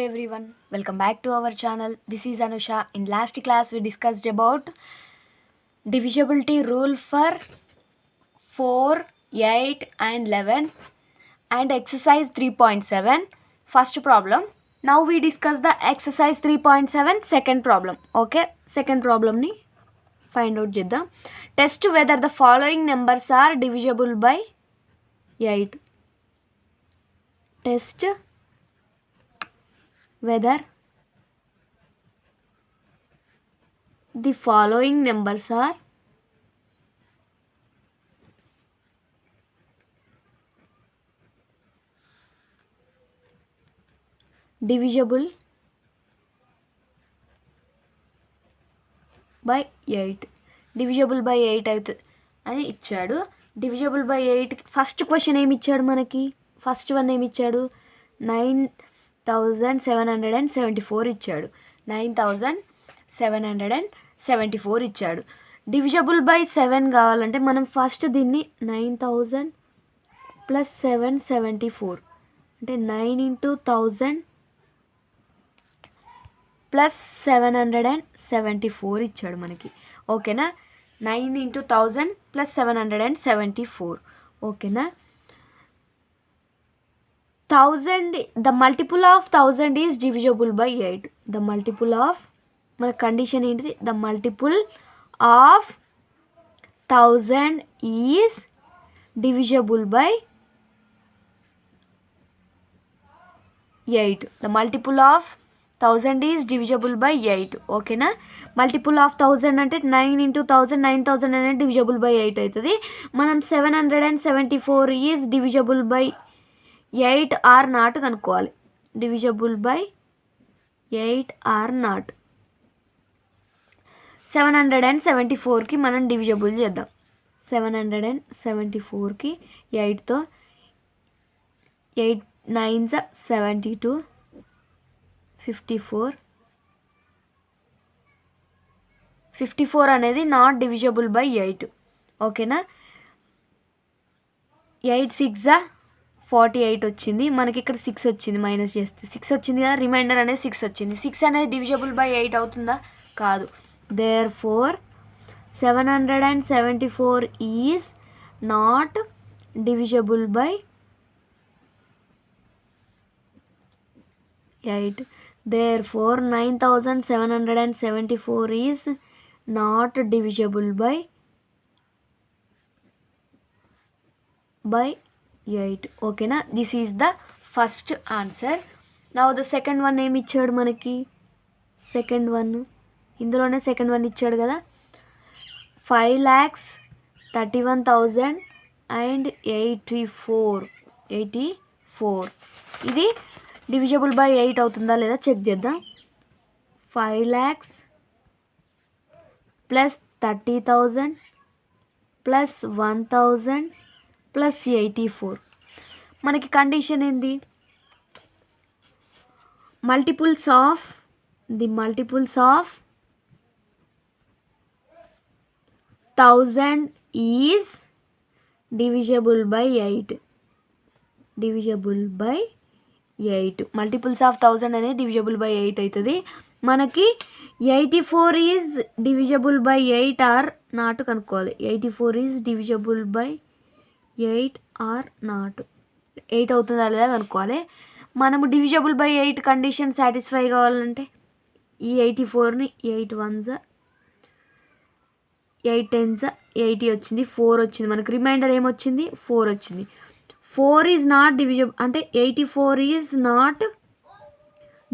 everyone, welcome back to our channel. This is Anusha. In last class we discussed about divisibility rule for 4, 8 and 11 and exercise 3.7 first problem. Now we discuss the exercise 3.7 second problem. Okay, second problem ni find out cheddam. Test whether the following numbers are divisible by 8. Test whether the following numbers are divisible by 8. Divisible by 8 అవుతుంది అని ఇచ్చాడు. Divisible by 8 first question ఏమి ఇచ్చాడు మనకి? First one ఏమి ఇచ్చాడు? 9774 ఇచ్చాడు. 9774 ఇచ్చాడు. డివిజబుల్ బై 7 కావాలంటే మనం ఫస్ట్ దీన్ని 9000 ప్లస్ 774 అంటే 9 into 1000 ప్లస్ 774 ఇచ్చాడు మనకి. ఓకేనా? 9 into 1000 ప్లస్ 774. ఓకేనా? 1000 the multiple of 1000 is divisible by 8. The multiple of మన కండిషన్ ఏంటిది? The multiple of 1000 is divisible by 8. The multiple of 1000 is divisible by 8. ఓకేనా? మల్టిపుల్ ఆఫ్ 1000 అంటే 9 into 1000 9000 అనేది డివిజబుల్ బై 8 అవుతుంది. మనం 774 is divisible by 8 or not కనుక్కోవాలి. Divisible by 8 or not. 774కి మనం డివిజబుల్ చేద్దాం. 774కి 8తో 8 9s 72 54 అనేది నాట్ డివిజబుల్ బై 8. ఓకేనా? 8 6 48 వచ్చింది. మనకి ఇక్కడ 6 వచ్చింది, మైనస్ చేస్తే 6 వచ్చింది కదా, రిమైండర్ అనేది 6 వచ్చింది. 6 అనేది డివిజబుల్ బై 8 అవుతుందా? కాదు. Therefore 774 is not divisible by 8. Therefore 9774 is not divisible by 8. ఓకేనా? This is the first answer. Now the second one ఏమి ఇచ్చాడు మనకి? సెకండ్ వన్ ఇందులోనే సెకండ్ వన్ ఇచ్చాడు కదా. 5,31,084. ఇది డివిజబుల్ బై 8 అవుతుందా లేదా చెక్ చేద్దాం. 5 lakhs ప్లస్ 30,000 ప్లస్ 1,000 ప్లస్ 84. మనకి కండిషన్ ఏంది? Multiples of 1000 is divisible by 8. Divisible by 8. Multiples of 1000 అనేది డివిజబుల్ బై 8 అవుతుంది. మనకి 84 is divisible by 8 or not కనుక్కోవాలి. 84 is divisible by 8 or not. 8 అవుతుందా లేదా కనుక్కోవాలి. మనము డివిజబుల్ బై 8 కండిషన్ సాటిస్ఫై కావాలంటే ఈ 84ని 8 1s 8 10s 80 వచ్చింది, 4 వచ్చింది. మనకి రిమైండర్ ఏమొచ్చింది? 4 వచ్చింది. 4 ఈజ్ నాట్ డివిజబుల్ అంటే 84 is not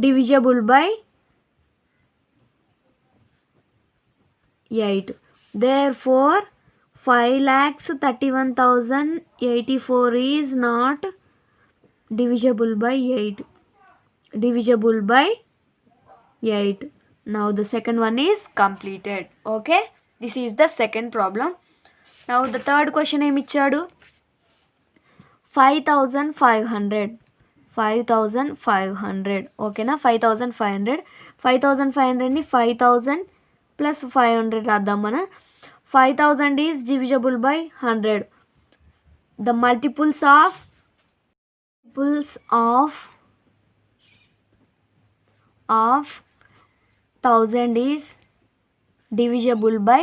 divisible by 8. Therefore 5,31,084 is not divisible by 8. Divisible by 8. Now the second one is completed. Okay, this is the second problem. Now the third question ఏమి ఇచ్చాడు? 5,500. ఓకేనా? 5,500ని 5000 plus 500 రాద్దాం మనం. 5000 is divisible by 100. The multiples of of 1000 is divisible by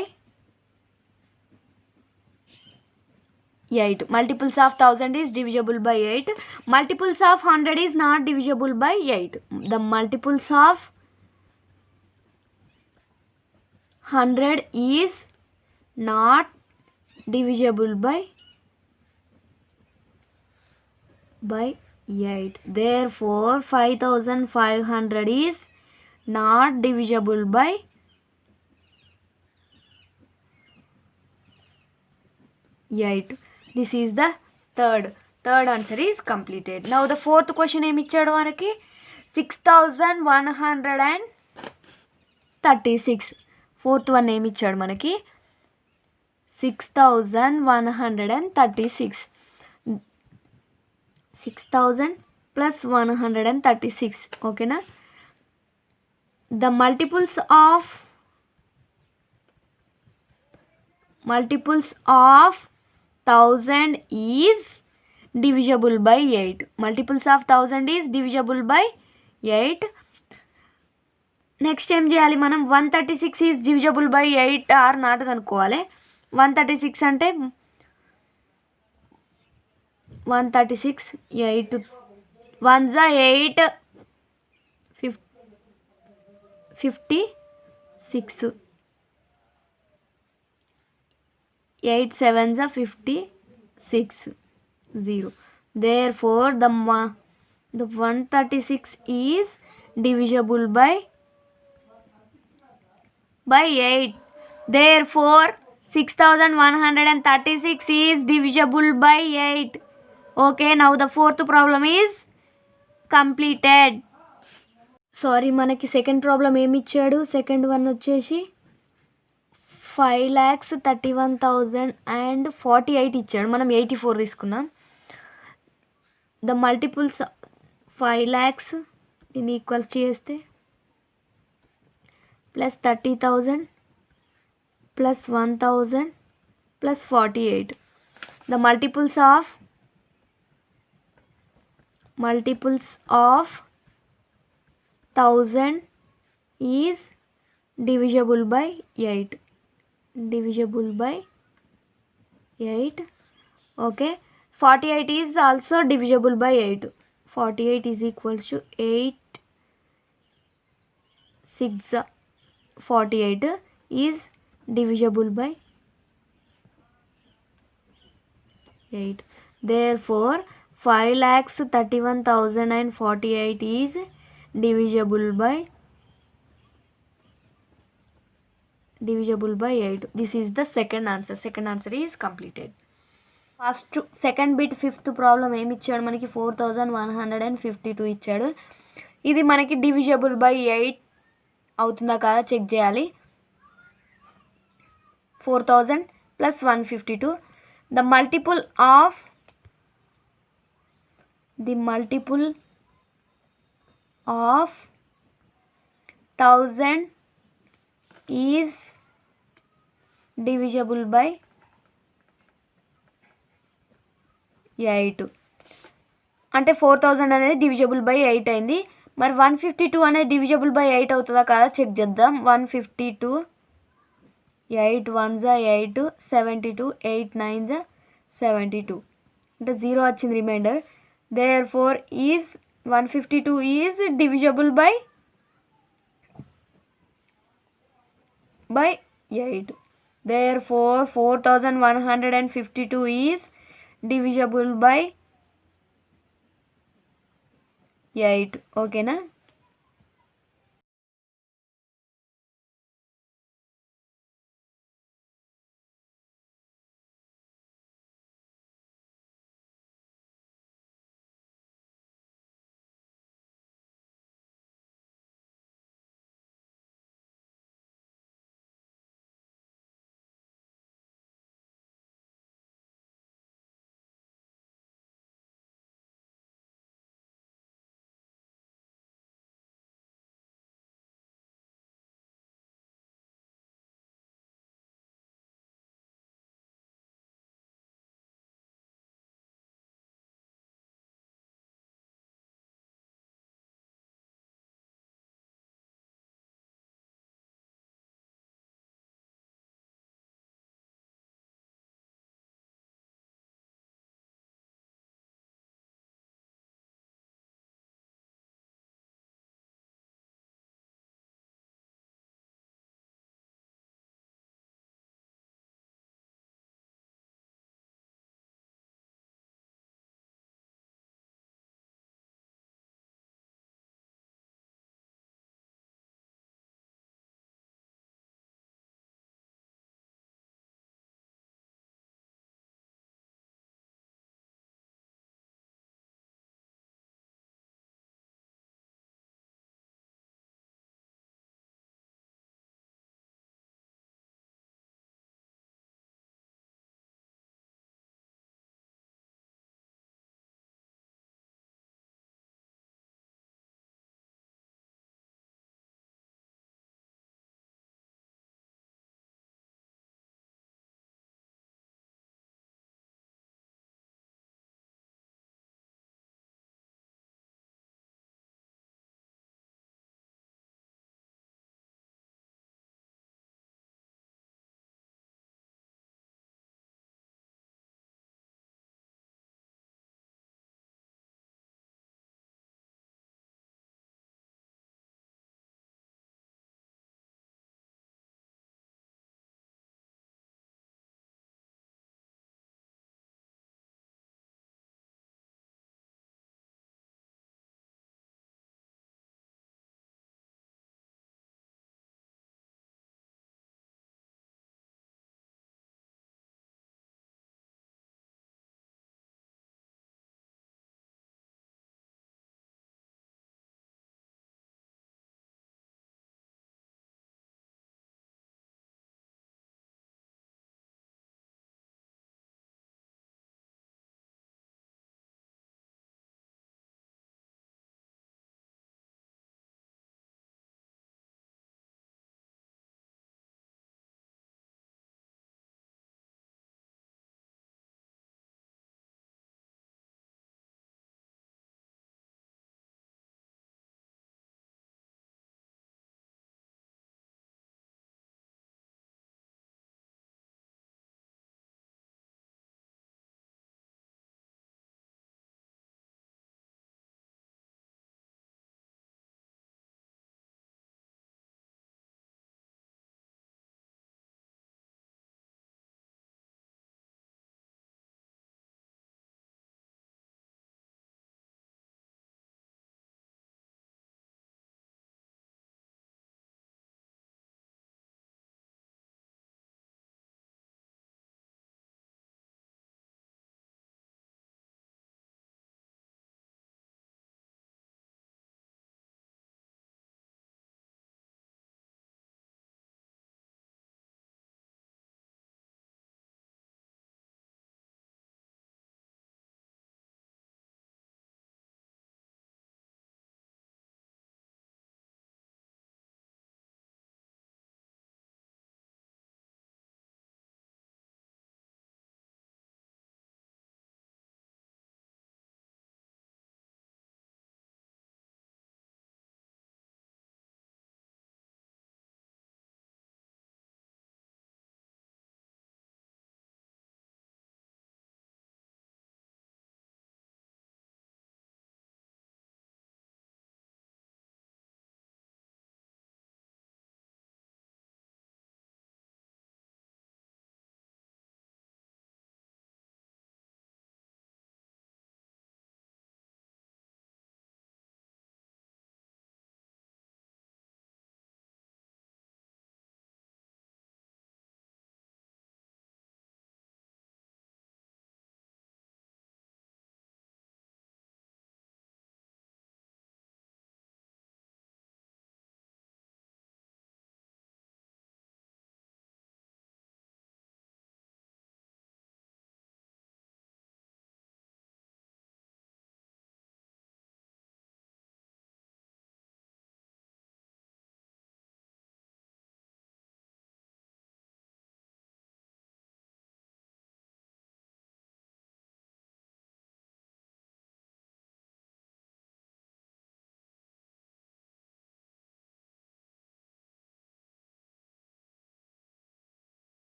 8. Multiples of 1000 is divisible by 8. Multiples of 100 is not divisible by 8. The multiples of 100 is not divisible by 8. Therefore 5500 is not divisible by 8. This is the third answer is completed. Now the fourth question ఏమి ఇచ్చాడు మనకి 6136. fourth one ఏమి ఇచ్చాడు మనకి 6136. 6000 plus 136. ఓకేనా. The multiples of 1000 is divisible by 8. Multiples of 1000 is divisible by 8. Next ఏం చేయాలి మనం 136 is divisible by 8 or not కనుక్కోవాలి. 136 అంటే 136 8 1 జా 8 56 8 7 జా 56 0. Therefore the 136 is divisible by 8. Therefore 6136 is divisible by 8. Okay, now the fourth problem is completed. Sorry, మనకి second problem ఏమి ఇచ్చాడు? సెకండ్ వన్ వచ్చేసి 5,31,048 ఇచ్చాడు. మనం 84 తీసుకున్నాం. ద మల్టిపుల్స్ 5 lakhs దీన్ని ఈక్వల్స్ చేస్తే plus 30,000 plus 1,000 plus 48. The multiples of 1000 is divisible by 8. Divisible by 8. Okay. 48 is also divisible by 8. 48 is equals to 8 6 48 is divisible by 8. Therefore 5,31,048 is divisible by 8. This is the second answer. Second answer is completed. First second bit fifth problem ఏమి ఇచ్చాడు మనకి 4152 ఇచ్చాడు. ఇది మనకి divisible by 8 అవుతుందా కాదా check చేయాలి. 4000 plus 152. The multiple of 1000 is divisible by 8. అంటే 4000 అనేది డివిజబుల్ బై 8 అయింది. మరి 152 అనేది డివిజబుల్ బై 8 అవుతుందా కాదా చెక్ చేద్దాం. 152 8 1 జా 8 72 8 9 జా 72 అంటే 0 వచ్చింది reminder. Therefore is 152 is divisible by 8. Therefore 4152 is divisible by 8. Okay na.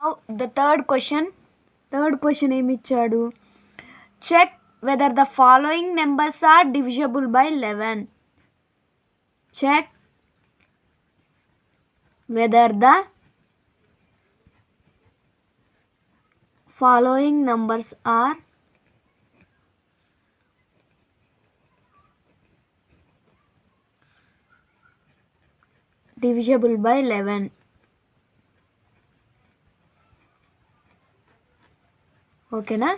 Now the third question ఏమి ఇచ్చాడు? Check whether the following numbers are divisible by 11. Check whether the following numbers are divisible by 11. ఓకేనా?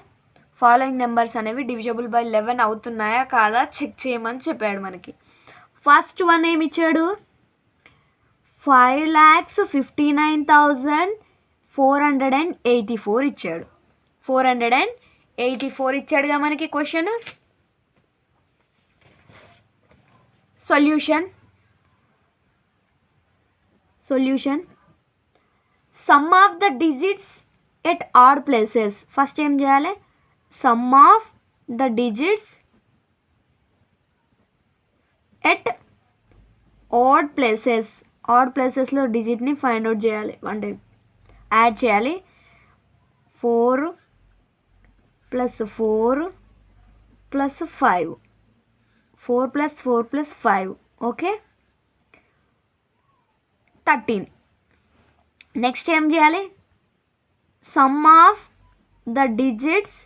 Following numbers అనేవి divisible by 11 అవుతున్నాయా కాదా check చేయమని చెప్పాడు మనకి. First one ఏమి ఇచ్చాడు? 5,59,484 ఇచ్చాడు. 484 ఇచ్చాడుగా మనకి question. Solution sum of the digits at odd places. First ఏం చేయాలి? Sum of the digits at odd ప్లేసెస్లో డిజిట్ని ఫైండ్ అవుట్ చేయాలి, అంటే యాడ్ చేయాలి. 4 + 4 + 5, 4 + 4 + 5, ఓకే, 13. నెక్స్ట్ ఏం చేయాలి? Sum of the digits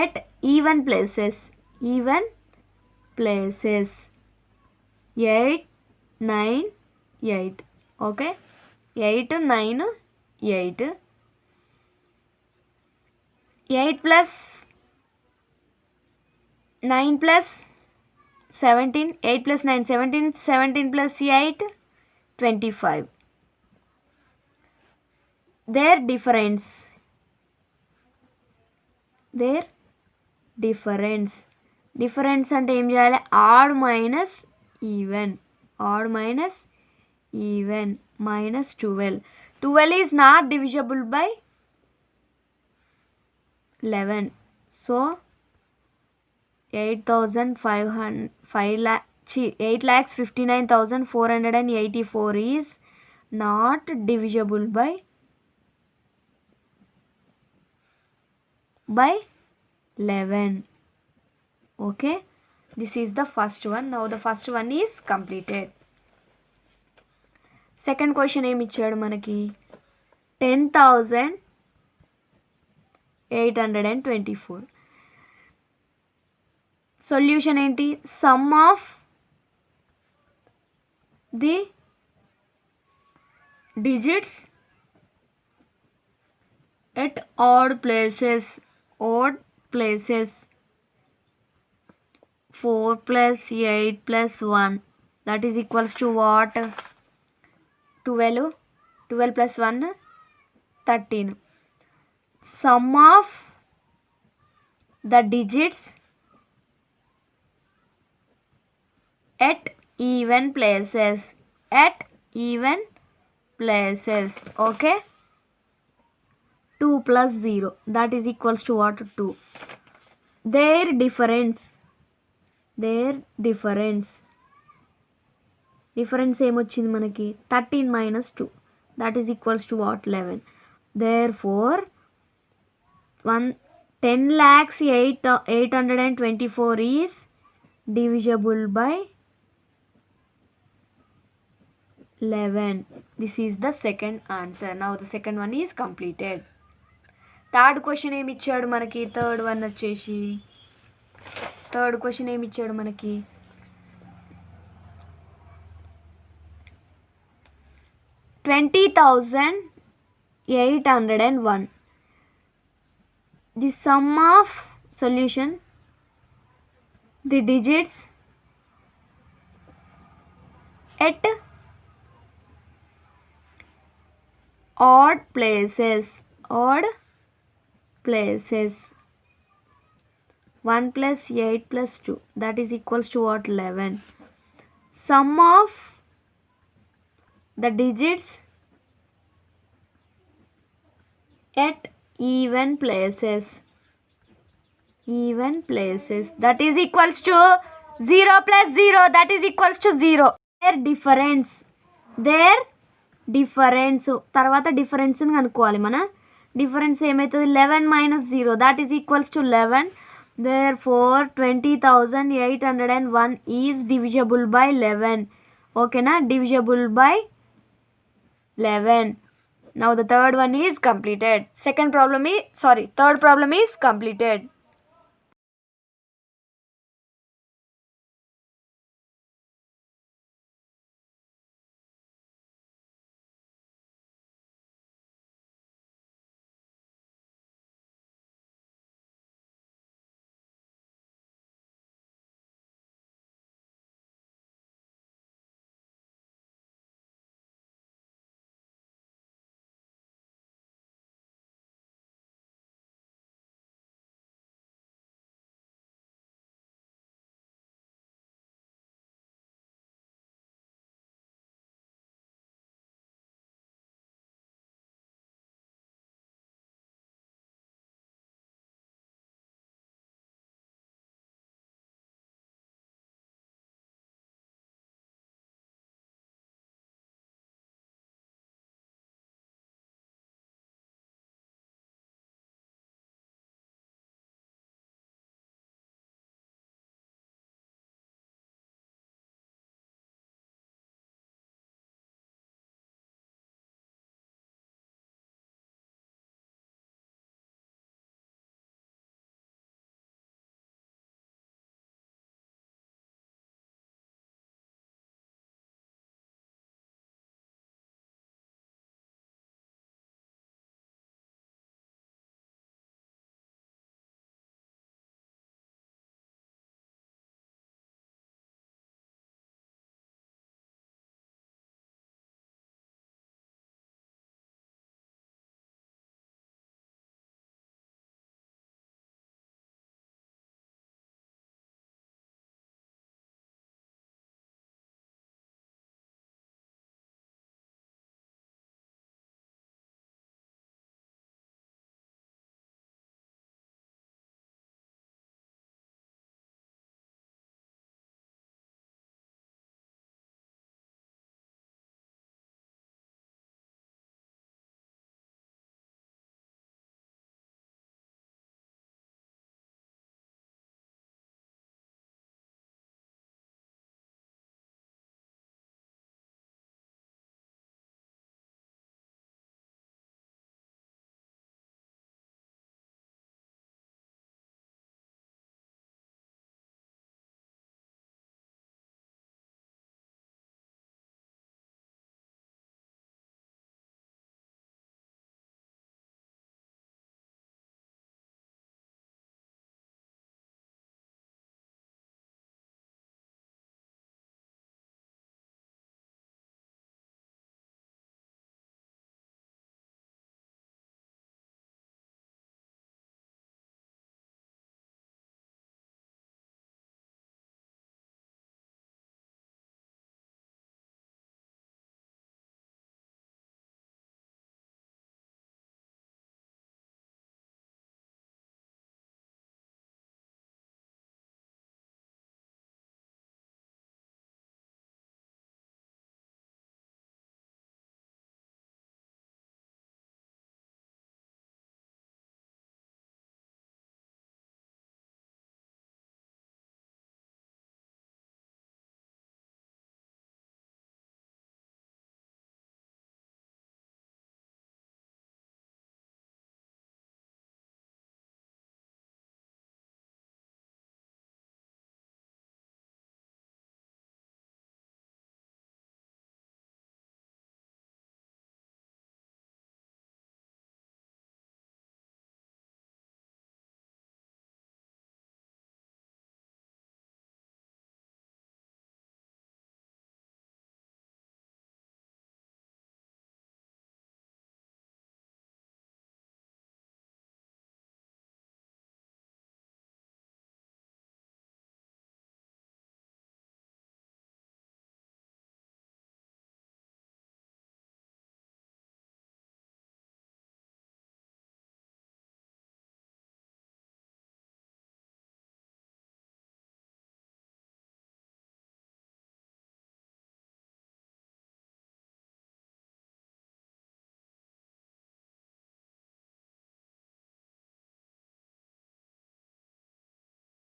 at even places 8, 9, 8, okay, 8, 9, 8. 8 + 9 + 17, 8 + 9 17, 17 + 8 25. Their difference అంటే ఏం చేయాలి? Odd minus even -12. 12 is not divisible by 11. So 8,59,484 is not divisible by 11. Okay, this is the first one. Now the first one is completed. Second question ఏమి ఇచ్చాడు మనకి? 10,824. Solution ఏంటి? Some of the digits at odd places 4 + 8 + 1, that is equals to what? 12. 12 + 1 13. Sum of the digits at even places, okay, 2 + 0, that is equals to what? 2. Their difference ఏమొచ్చింది మనకి? 13 - 2, that is equals to what? 11. Therefore 10,08,824 is divisible by 11. This is the second answer. Now the second one is completed. Third question ఏమి ఇచ్చాడు మనకి? Third question ఏమి ఇచ్చాడు మనకి? 20,801. The sum of solution, the digits at odd places 1 + 8 + 2, that is equals to what? 11. Sum of the digits at even places, that is equals to 0 + 0, that is equals to 0. Their difference తర్వాత డిఫరెన్స్ని కనుక్కోవాలి మన difference ఏమవుతుంది 11 - 0 that is equals to 11 therefore 20,801 is divisible by 11 ఓకేనా divisible by 11 now the third one is completed third problem is completed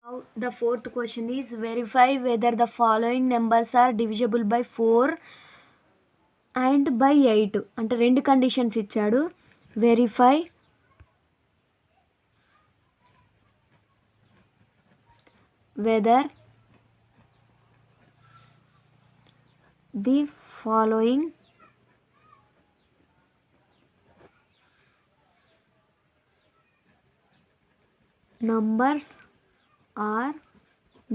Now the fourth question is verify whether the following numbers are divisible by 4 and by 8. అంటే రెండు conditions ఇచ్చాడు. Verify weather the following numbers are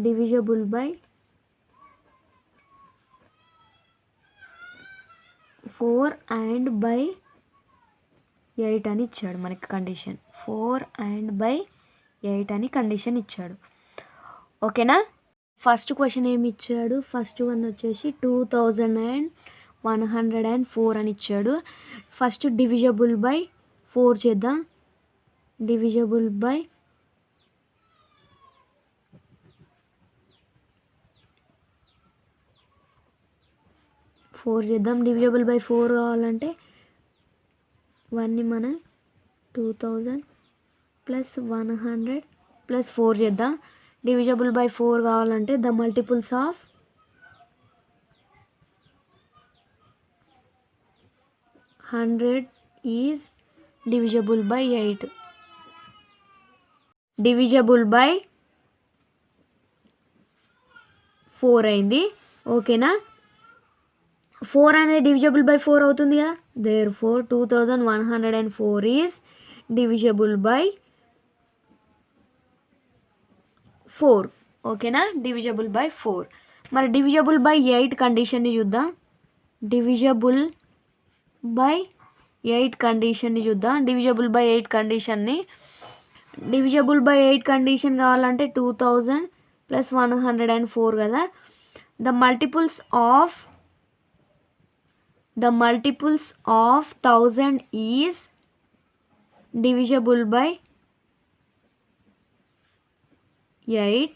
divisible by 4 and by 8 అని ఇచ్చాడు మనకి condition. 4 and by 8 అని condition ఇచ్చాడు. ఓకేనా. First question ఏమి ఇచ్చాడు, ఫస్ట్ వన్ వచ్చేసి 2104 అని ఇచ్చాడు. ఫస్ట్ డివిజబుల్ బై 4 చేద్దాం. డివిజబుల్ బై 4 చేద్దాం. డివిజబుల్ బై 4 కావాలంటే 1ని మనం 2000 ప్లస్ 100 ప్లస్ 4 చేద్దాం. డివిజబుల్ బై 4 కావాలంటే the multiples of 100 is divisible by 8. Divisible by 4 అయింది. ఓకేనా. 4 అనేది డివిజబుల్ బై 4 అవుతుంది కదా. Therefore 2104 is divisible by 4. ఓకేనా. Divisible by 4. మరి డివిజబుల్ బై 8 కండిషన్ని చూద్దాం. డివిజబుల్ బై 8 కండిషన్ని చూద్దాం. డివిజబుల్ బై 8 కండిషన్ని డివిజబుల్ బై 8 కండిషన్ కావాలంటే 2000 ప్లస్ 104 కదా. The multiples of 1000 is divisible by 8.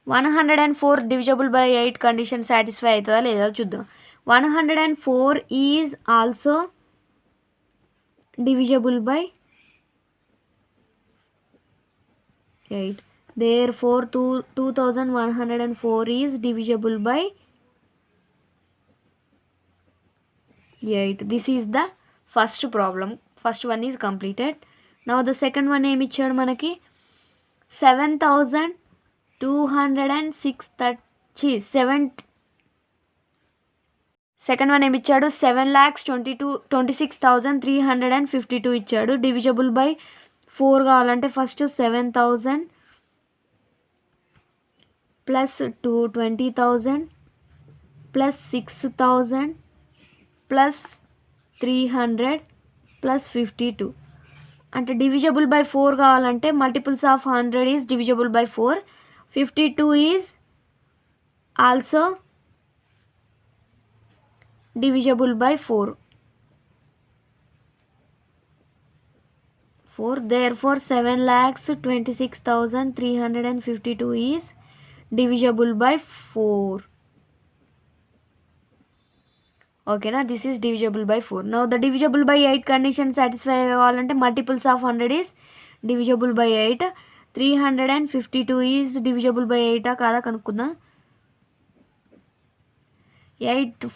104 divisible by 8 condition satisfy అవుతుందా లేదా చూద్దాం. 104 is also divisible by 8. Therefore 2104 is divisible by 8. This is the first problem. First one is completed. Now the second one ఏమి ఇచ్చాడు మనకి 7206 second one ఏమి ఇచ్చాడు 7,26,352 ఇచ్చాడు. Divisible by 4 కావాలంటే first 7,000 plus 20,000 plus 6,000 plus 300 plus 52. అంటే డివిజబుల్ బై 4 కావాలంటే multiples of 100 is divisible by 4. 52 is also divisible by 4. Therefore 7,26,352 is divisible by 4. Okay, now this is divisible by 4. Now the divisible by 8 condition satisfy కావాలంటే multiples of 100 is divisible by 8. 352 is divisible by 8 కాదా కనుక్కుందాం. 8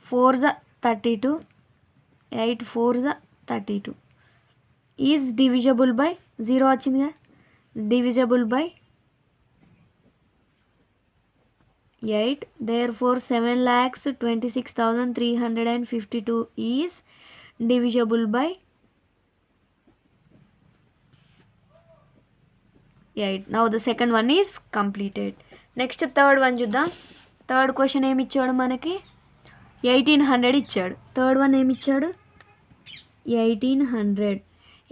4s 32, 8 4s 32 is divisible by 0 వచ్చింది కదా. divisible by 8. Therefore 7,26,352 is divisible by 8. Now the second one is completed. Next third one చూద్దాం. Third question ఏమి ఇచ్చాడు మనకి 1800 ఇచ్చాడు. థర్డ్ వన్ ఏమి ఇచ్చాడు 1800.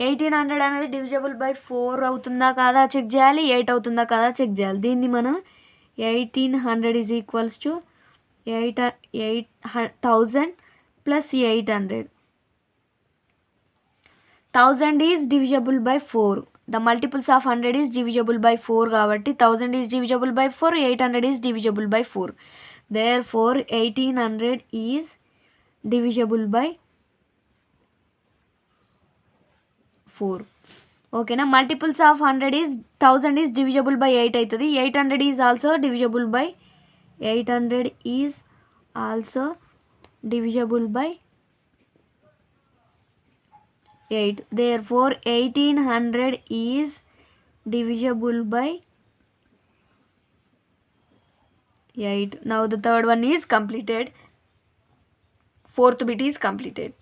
1800 అనేది డివిజబుల్ బై 4 అవుతుందా కాదా చెక్ చేయాలి, 8 అవుతుందా కాదా చెక్ చేయాలి. దీన్ని మనం 1800 is equals to 1000 plus 800. 1000 is divisible by 4. The multiples of 100 is divisible by 4 కాబట్టి 1000 is divisible by 4, 800 is divisible by 4. Therefore 1800 is divisible by 4. ఓకేనా. Multiples of 100 is 1000 is divisible by 8 అవుతుంది. 800 is also divisible by 800 is also divisible by 8. Therefore 1800 is divisible by 8. Now the third one is completed. Fourth bit is completed.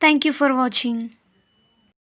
Thank you for watching.